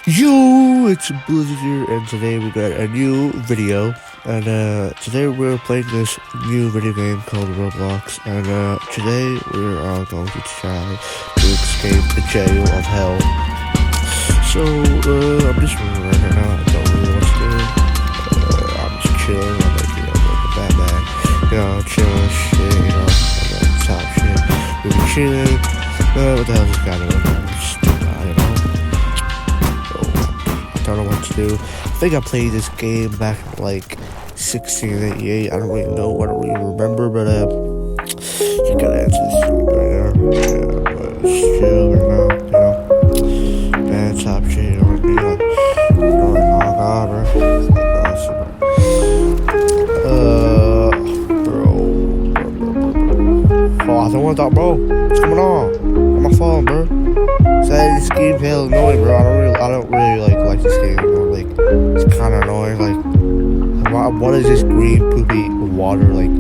Yo, it's Blizzard here, and today we got a new video, and today we're playing this new video game called Roblox, and today we're going to try to escape the jail of hell. So, I'm just running around right now, I don't really know what to do. I'm just chilling, I'm like, like a Batman, chilling, shit, top shit, really chilling. What the hell is this guy doing? I don't know what to do. I think I played this game back in like 1688. I don't really know. I don't really remember, but you gotta answer this right now. Yeah, but it's chill right now, bad top shit, you know what I mean? Like, bro. Oh, I don't want that, bro. What's going on my phone, bro? This game feels annoying, bro. I don't really like this game anymore. Like, it's kind of annoying. Like, what is this green poopy water? Like,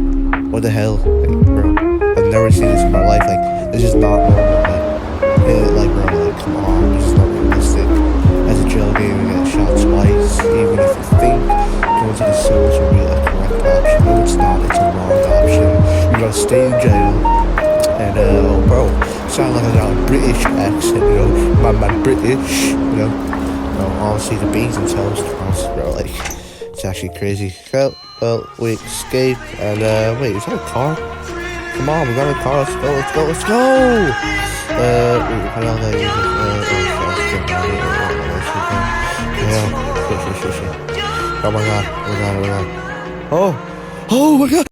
what the hell? Like, bro, I've never seen this in my life. Like, this is not normal. Like, bro, like, come on, this is not realistic. As a jail game, you get shot twice. Even if you think going to the sewers will be the correct option, no, it's not. It's a wrong option. You gotta stay in jail. And bro, sound like I got a British accent, my British, honestly, the beans and toast, bro, like, it's actually crazy. Well, we escape, and wait, is that a car? Come on, we got a car, let's go! Yeah, shit. Oh my god. Oh my god.